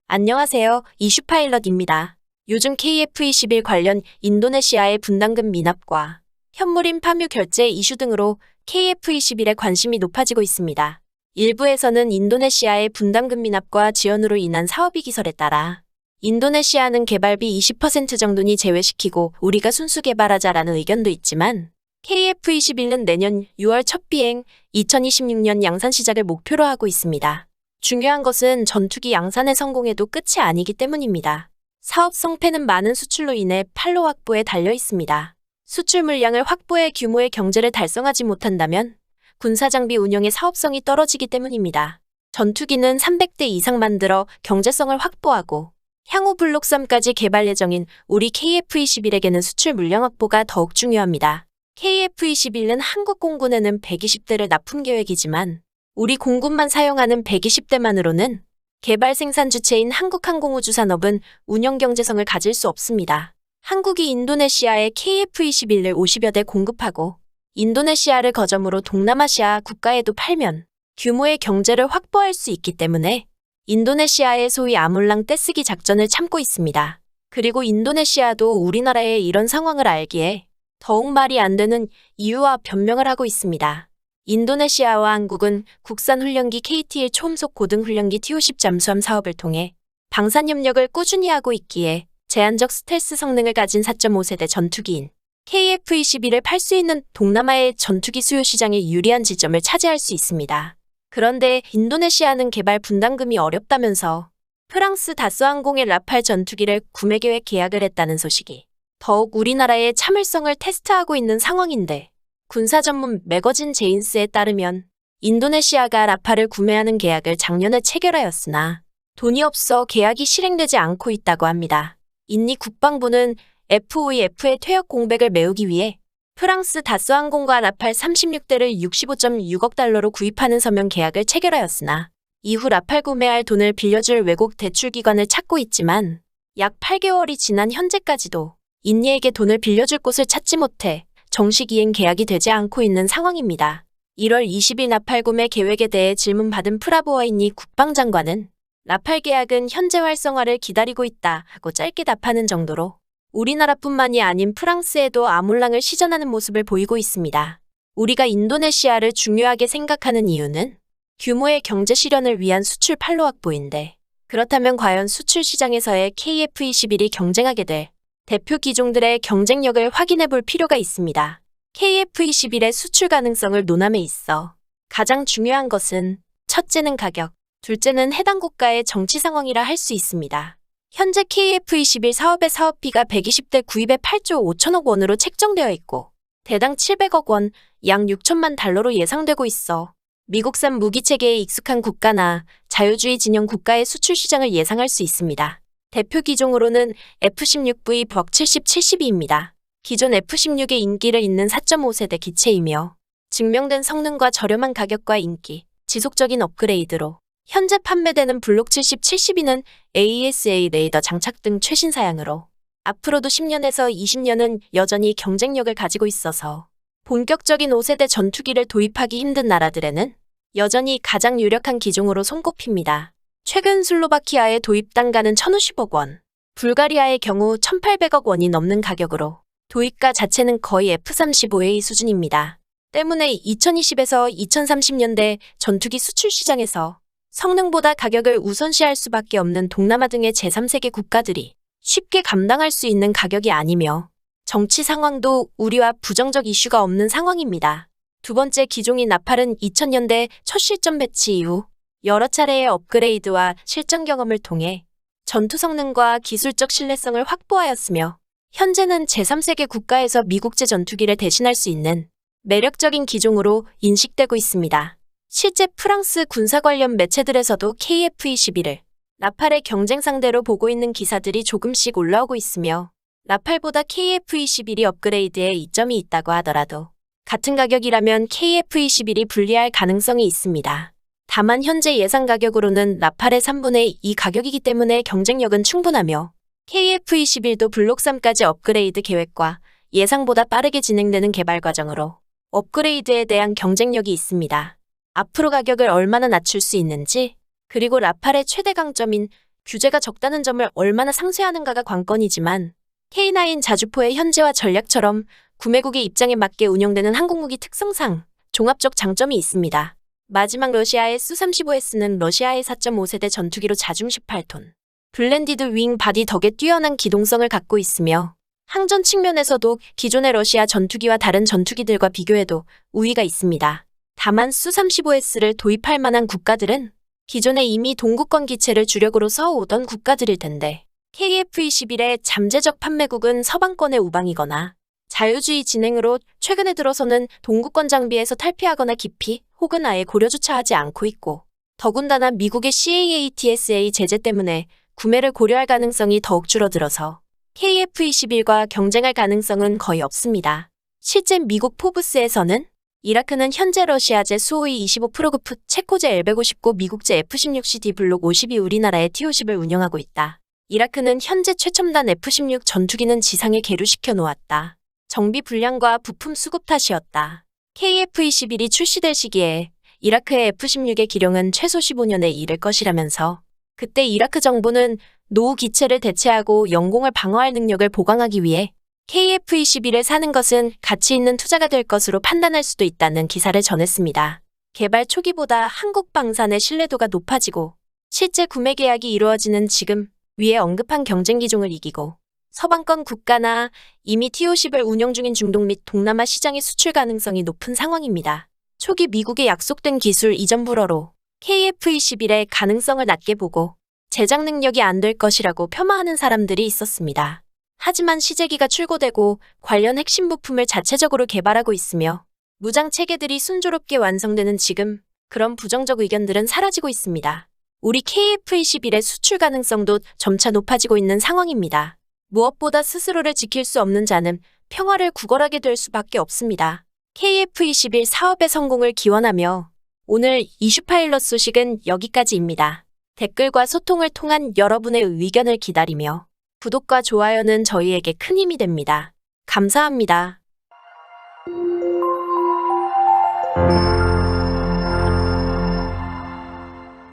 안녕하세요. 이슈파일럿입니다. 요즘 KF-21 관련 인도네시아의 분담금 미납과 현무림 파묘 결제 이슈 등으로 KF-21에 관심이 높아지고 있습니다. 일부에서는 인도네시아의 분담금 미납과 지연으로 인한 사업이 기설에 따라 인도네시아는 개발비 20% 정도니 제외시키고 우리가 순수 개발하자라는 의견도 있지만 KF-21은 내년 6월 첫 비행, 2026년 양산 시작을 목표로 하고 있습니다. 중요한 것은 전투기 양산의 성공에도 끝이 아니기 때문입니다. 사업 성패는 많은 수출로 인해 판로 확보에 달려 있습니다. 수출 물량을 확보해 규모의 경제를 달성하지 못한다면 군사장비 운영의 사업성이 떨어지기 때문입니다. 전투기는 300대 이상 만들어 경제성을 확보하고 향후 블록 3까지 개발 예정인 우리 KF-21에게는 수출 물량 확보가 더욱 중요합니다. KF-21은 한국 공군에는 120대를 납품 계획이지만 우리 공군만 사용하는 120대만으로는 개발 생산 주체인 한국항공우주산업은 운영 경제성을 가질 수 없습니다. 한국이 인도네시아에 KF-21을 50여 대 공급하고 인도네시아를 거점으로 동남아시아 국가에도 팔면 규모의 경제를 확보할 수 있기 때문에 인도네시아의 소위 아몰랑 떼쓰기 작전을 참고 있습니다. 그리고 인도네시아도 우리나라의 이런 상황을 알기에 더욱 말이 안 되는 이유와 변명을 하고 있습니다. 인도네시아와 한국은 국산 훈련기 KT-1 초음속 고등훈련기 TO-10 잠수함 사업을 통해 방산 협력을 꾸준히 하고 있기에 제한적 스텔스 성능을 가진 4.5세대 전투기인 KF-21을 팔 수 있는 동남아의 전투기 수요 시장에 유리한 지점을 차지할 수 있습니다. 그런데 인도네시아는 개발 분담금이 어렵다면서 프랑스 다스항공의 라팔 전투기를 구매 계획 계약을 했다는 소식이 더욱 우리나라의 참을성을 테스트하고 있는 상황인데 군사 전문 매거진 제인스에 따르면 인도네시아가 라팔을 구매하는 계약을 작년에 체결하였으나 돈이 없어 계약이 실행되지 않고 있다고 합니다. 인니 국방부는 FOEF의 퇴역 공백을 메우기 위해 프랑스 다스항공과 라팔 36대를 65.6억 달러로 구입하는 서면 계약을 체결하였으나 이후 라팔 구매할 돈을 빌려줄 외국 대출기관을 찾고 있지만 약 8개월이 지난 현재까지도 인니에게 돈을 빌려줄 곳을 찾지 못해 정식 이행 계약이 되지 않고 있는 상황입니다. 1월 20일 라팔 구매 계획에 대해 질문받은 프라보어 인니 국방장관은 라팔 계약은 현재 활성화를 기다리고 있다 하고 짧게 답하는 정도로 우리나라뿐만이 아닌 프랑스에도 아몰랑을 시전하는 모습을 보이고 있습니다. 우리가 인도네시아를 중요하게 생각하는 이유는 규모의 경제 실현을 위한 수출 판로 확보인데 그렇다면 과연 수출 시장에서의 KF-21이 경쟁하게 될 대표 기종들의 경쟁력을 확인해 볼 필요가 있습니다. KF-21의 수출 가능성을 논함에 있어 가장 중요한 것은 첫째는 가격, 둘째는 해당 국가의 정치 상황이라 할 수 있습니다. 현재 KF-21 사업의 사업비가 120대 구입에 8조 5천억 원으로 책정되어 있고 대당 700억 원, 약 6천만 달러로 예상되고 있어 미국산 무기체계에 익숙한 국가나 자유주의 진영 국가의 수출 시장을 예상할 수 있습니다. 대표 기종으로는 F-16V Block 70, 72입니다. 기존 F-16의 인기를 잇는 4.5세대 기체이며 증명된 성능과 저렴한 가격과 인기, 지속적인 업그레이드로 현재 판매되는 블록 70, 72는 AESA 레이더 장착 등 최신 사양으로 앞으로도 10년에서 20년은 여전히 경쟁력을 가지고 있어서 본격적인 5세대 전투기를 도입하기 힘든 나라들에는 여전히 가장 유력한 기종으로 손꼽힙니다. 최근 슬로바키아의 도입 단가는 1,050억 원, 불가리아의 경우 1,800억 원이 넘는 가격으로 도입가 자체는 거의 F-35A 수준입니다. 때문에 2020에서 2030년대 전투기 수출 시장에서 성능보다 가격을 우선시할 수밖에 없는 동남아 등의 제3세계 국가들이 쉽게 감당할 수 있는 가격이 아니며 정치 상황도 우리와 부정적 이슈가 없는 상황입니다. 두 번째 기종인 라팔은 2000년대 첫 실전 배치 이후 여러 차례의 업그레이드와 실전 경험을 통해 전투 성능과 기술적 신뢰성을 확보하였으며 현재는 제3세계 국가에서 미국제 전투기를 대신할 수 있는 매력적인 기종으로 인식되고 있습니다. 실제 프랑스 군사 관련 매체들에서도 KF-21을 라팔의 경쟁 상대로 보고 있는 기사들이 조금씩 올라오고 있으며 라팔보다 KF-21이 업그레이드에 이점이 있다고 하더라도 같은 가격이라면 KF-21이 불리할 가능성이 있습니다. 다만 현재 예상 가격으로는 라팔의 3분의 2 가격이기 때문에 경쟁력은 충분하며 KF-21도 블록 3까지 업그레이드 계획과 예상보다 빠르게 진행되는 개발 과정으로 업그레이드에 대한 경쟁력이 있습니다. 앞으로 가격을 얼마나 낮출 수 있는지, 그리고 라팔의 최대 강점인 규제가 적다는 점을 얼마나 상쇄하는가가 관건이지만 K9 자주포의 현재와 전략처럼 구매국의 입장에 맞게 운영되는 항공무기 특성상 종합적 장점이 있습니다. 마지막 러시아의 수-35S는 러시아의 4.5세대 전투기로 자중 18톤. 블렌디드 윙 바디 덕에 뛰어난 기동성을 갖고 있으며 항전 측면에서도 기존의 러시아 전투기와 다른 전투기들과 비교해도 우위가 있습니다. 다만 수-35S를 도입할 만한 국가들은 기존에 이미 동구권 기체를 주력으로 써오던 국가들일 텐데 KF-21의 잠재적 판매국은 서방권의 우방이거나 자유주의 진행으로 최근에 들어서는 동구권 장비에서 탈피하거나 기피 혹은 아예 고려조차 하지 않고 있고 더군다나 미국의 CAATSA 제재 때문에 구매를 고려할 가능성이 더욱 줄어들어서 KF-21과 경쟁할 가능성은 거의 없습니다. 실제 미국 포브스에서는 이라크는 현재 러시아제 수호이 25 프로그프, 체코제 L159, 미국제 F-16CD 블록 50이 우리나라의 T-50을 운영하고 있다. 이라크는 현재 최첨단 F-16 전투기는 지상에 계류시켜 놓았다. 정비 불량과 부품 수급 탓이었다. KF-21이 출시될 시기에 이라크의 F-16의 기령은 최소 15년에 이를 것이라면서 그때 이라크 정부는 노후 기체를 대체하고 영공을 방어할 능력을 보강하기 위해 KF-21을 사는 것은 가치 있는 투자가 될 것으로 판단할 수도 있다는 기사를 전했습니다. 개발 초기보다 한국 방산의 신뢰도가 높아지고 실제 구매 계약이 이루어지는 지금 위에 언급한 경쟁 기종을 이기고 서방권 국가나 이미 T-50을 운영 중인 중동 및 동남아 시장의 수출 가능성이 높은 상황입니다. 초기 미국의 약속된 기술 이전 불허로 KF-21의 가능성을 낮게 보고 제작 능력이 안 될 것이라고 폄하하는 사람들이 있었습니다. 하지만 시제기가 출고되고 관련 핵심 부품을 자체적으로 개발하고 있으며 무장 체계들이 순조롭게 완성되는 지금 그런 부정적 의견들은 사라지고 있습니다. 우리 KF-21의 수출 가능성도 점차 높아지고 있는 상황입니다. 무엇보다 스스로를 지킬 수 없는 자는 평화를 구걸하게 될 수밖에 없습니다. KF-21 사업의 성공을 기원하며 오늘 이슈 파일럿 소식은 여기까지입니다. 댓글과 소통을 통한 여러분의 의견을 기다리며 구독과 좋아요는 저희에게 큰 힘이 됩니다. 감사합니다.